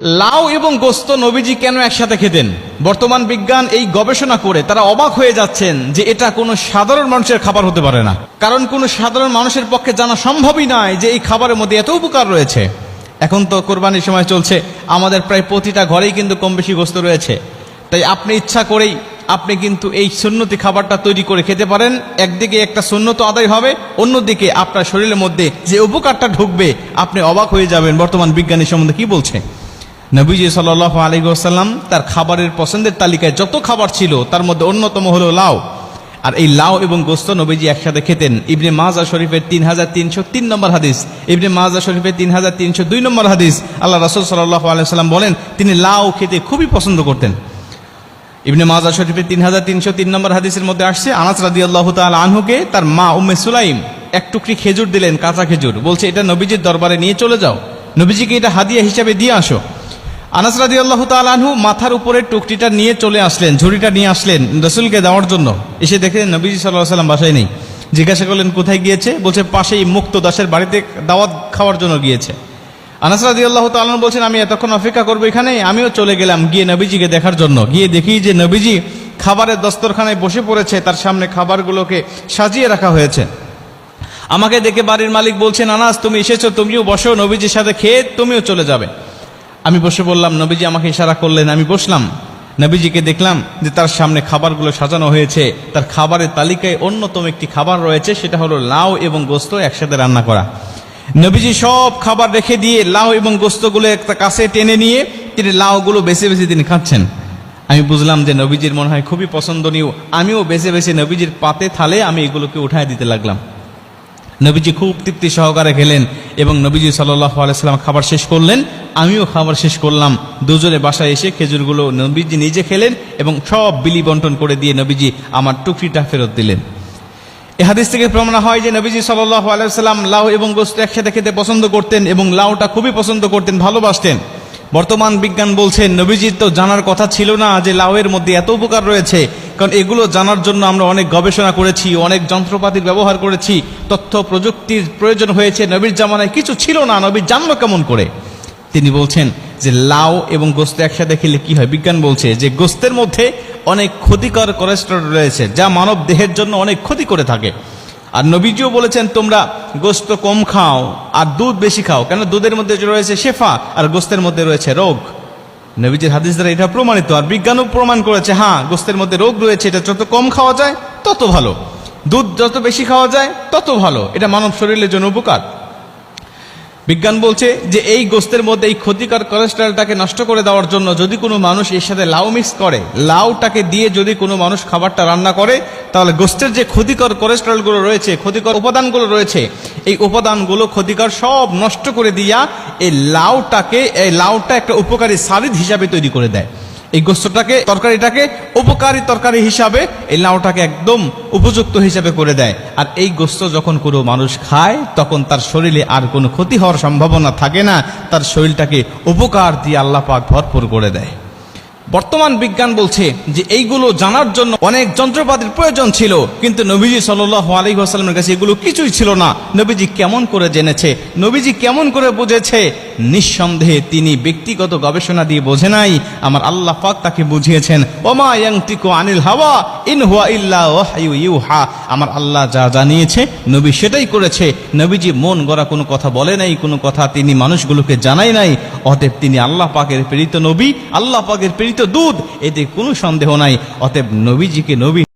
লাউ এবং গোস্ত নবীজি কেন একসাথে খেতেন? বর্তমান বিজ্ঞান এই গবেষণা করে তারা অবাক হয়ে যাচ্ছেন যে এটা কোনো সাধারণ মানুষের খাবার হতে পারে না। কারণ কোনো সাধারণ মানুষের পক্ষে জানা সম্ভবই নয় যে এই খাবারের মধ্যে এত উপকার রয়েছে। এখন তো কোরবানির সময় চলছে, আমাদের প্রায় প্রতিটা ঘরেই কিন্তু কম বেশি গোস্ত রয়েছে। তাই আপনি ইচ্ছা করেই আপনি কিন্তু এই সুন্নতি খাবারটা তৈরি করে খেতে পারেন। একদিকে একটা সুন্নত আদায় হবে, অন্যদিকে আপনার শরীরের মধ্যে যে উপকারটা ঢুকবে আপনি অবাক হয়ে যাবেন বর্তমান বিজ্ঞানের সম্বন্ধে কি বলছে। নবীজি সাল্লাল্লাহু আলাইহি ওয়াসাল্লাম তার খাবারের পছন্দের তালিকায় যত খাবার ছিল তার মধ্যে অন্যতম হলো লাউ। আর এই লাউ এবং গোস্ত নবীজি একসাথে খেতেন। ইবনে মাজাহ শরীফের 3303 নম্বর হাদিস, ইবনে মাজাহ শরীফের 3302 নম্বর হাদিস, আল্লাহ রাসূল সাল্লাল্লাহু আলাইহি ওয়াসাল্লাম বলেন তিনি লাউ খেতে খুবই পছন্দ করতেন। ইবনে মাজাহ শরীফের 3303 নম্বর হাদিসের মধ্যে আসছে, আনাস রাদিয়াল্লাহু তাআলা আনহুকে তার মা উম্মে সুলাইম এক টুকরি খেজুর দিলেন, কাঁচা খেজুর, বলছে এটা নবীজির দরবারে নিয়ে চলে যাও, নবীজিকে এটা হাদিয়া হিসেবে দিয়ে আসো। আনাস রাদিয়াল্লাহু তাআলা আনহু মাথার উপরে টুকরিটা নিয়ে চলে আসলেন, ঝুড়িটা নিয়ে আসলেন রাসূলকে দেওয়ার জন্য। এসে দেখে নবীজি সাল্লাল্লাহু আলাইহি ওয়াসাল্লাম বাসায় নেই। জিজ্ঞাসা করলেন কোথায় গিয়েছে? বলছে পাশেই মুক্ত দাসের বাড়িতে দাওয়াত খাওয়ার জন্য গিয়েছে। আনাস রাদিয়াল্লাহু তাআলা আনহু বলছেন আমি এতক্ষণ অপেক্ষা করবো এখানে, আমিও চলে গেলাম গিয়ে নবীজিকে দেখার জন্য। গিয়ে দেখি যে নবীজি খাবারের দস্তরখানায় বসে পড়েছে, তার সামনে খাবারগুলোকে সাজিয়ে রাখা হয়েছে। আমাকে দেখে বাড়ির মালিক বলছেন আনাস তুমি এসেছো, তুমিও বসো, নবীজির সাথে খেয়ে তুমিও চলে যাবে। আমি বসে বললাম, নবীজি আমাকে ইশারা করলেন, আমি বসলাম। নবীজিকে দেখলাম যে তার সামনে খাবারগুলো সাজানো হয়েছে, তার খাবারের তালিকায় অন্যতম একটি খাবার রয়েছে, সেটা হলো লাউ এবং গোস্ত একসাথে রান্না করা। নবীজি সব খাবার রেখে দিয়ে লাউ এবং গোস্তগুলো একটা কাছে টেনে নিয়ে তিনি লাউগুলো বেছে বেছে তিনি খাচ্ছেন। আমি বুঝলাম যে নবীজির মনে হয় খুবই পছন্দনীয়। আমিও বেছে বেছে নবীজির পাতে থালে আমি এগুলোকে উঠায় দিতে লাগলাম। নবীজি খুব তৃপ্তি সহকারে খেলেন এবং নবীজি সাল্লাল্লাহু আলাইহি ওয়াসাল্লাম খাবার শেষ করলেন, আমিও খাবার শেষ করলাম। দুজনে বাসায় এসে খেজুরগুলো নবীজি নিজে খেলেন এবং সব বিলি বন্টন করে দিয়ে নবীজি আমার টুকরিটা ফেরত দিলেন। এই হাদিস থেকে প্রমাণ হয় যে নবীজি সাল্লাল্লাহু আলাইহি ওয়াসাল্লাম লাউ এবং গোশত একসাথে খেতে পছন্দ করতেন এবং লাউটা খুবই পছন্দ করতেন, ভালোবাসতেন। বর্তমান বিজ্ঞান বলছেন নবীজির তো জানার কথা ছিল না যে লাউয়ের মধ্যে এত উপকার রয়েছে, কারণ এগুলো জানার জন্য আমরা অনেক গবেষণা করেছি, অনেক যন্ত্রপাতির ব্যবহার করেছি, তথ্য প্রযুক্তির প্রয়োজন হয়েছে। নবীর জামানায় কিছু ছিল না, নবী জানলো কেমন করে? তিনি বলছেন যে লাউ এবং গোশত একসাথে খেলে কি হয়। বিজ্ঞান বলছে যে গোশতের মধ্যে অনেক ক্ষতিকর কোলেস্টেরল রয়েছে যা মানব দেহের জন্য অনেক ক্ষতি করে থাকে। আর নবীজিও বলেছেন তোমরা গোশত কম খাও আর দুধ বেশি খাও, কেন দুধের মধ্যে রয়েছে শেফা আর গোশতের মধ্যে রয়েছে রোগ। নবীজির হাদিস দ্বারা এটা প্রমাণিত। আর বিজ্ঞানও প্রমাণ করেছে হ্যাঁ গোশতের মধ্যে রোগ রয়েছে, এটা যত কম খাওয়া যায় তত ভালো, দুধ যত বেশি খাওয়া যায় তত ভালো, এটা মানব শরীরের জন্য উপকার। বিজ্ঞান বলছে যে এই গোশতের মধ্যে এই ক্ষতিকর কোলেস্টেরলটাকে নষ্ট করে দেওয়ার জন্য যদি কোনো মানুষ এর সাথে লাউ মিক্স করে, লাউটাকে দিয়ে যদি কোনো মানুষ খাবারটা রান্না করে, তাহলে গোশতের যে ক্ষতিকর কোলেস্টেরলগুলো রয়েছে, ক্ষতিকর উপাদানগুলো রয়েছে, এই উপাদানগুলো ক্ষতিকর সব নষ্ট করে দিয়া এই লাউটা একটা উপকারী সারিদ হিসাবে তৈরি করে দেয়। এই গোশতটাকে তরকারিটাকে উপকারী তরকারি হিসাবে এই লাউটাকে একদম উপযুক্ত হিসাবে করে দেয়। আর এই গোশত যখন কোনো মানুষ খায় তখন তার শরীরে আর কোনো ক্ষতি হওয়ার সম্ভাবনা থাকে না, তার শরীরটাকে উপকার দিয়ে আল্লাহ পাক ভরপুর করে দেয়। বর্তমান বিজ্ঞান বলছে যে এইগুলো জানার জন্য অনেক যন্ত্রপাতির প্রয়োজন ছিল, কিন্তু নবীজি সাল্লাল্লাহু আলাইহি ওয়াসাল্লামের কাছে এগুলো কিছুই ছিল না। নবীজি কেমন করে জেনেছে, নবীজি কেমন করে বুঝেছে? নিঃসন্দেহে তিনি ব্যক্তিগত গবেষণা দিয়ে বোঝে নাই, আমার আল্লাহ পাক তাকে বুঝিয়েছেন। ওমা ইয়ানতিকু আনিল হাওয়া ইন হুয়া ইল্লা ওয়াহয়ু ইউহা। আমার আল্লাহ যা জানিয়েছে নবী সেটাই করেছে। নবীজি মন গড়া কোনো কথা বলে নাই, কোনো কথা তিনি মানুষগুলোকে জানাই নাই। অতএব তিনি আল্লাহ পাকের প্রেরিত নবী, আল্লাহ পাকের প্রেরিত দুধ, এতে কোনো সন্দেহ নাই। অতএব নবীজিকে নবী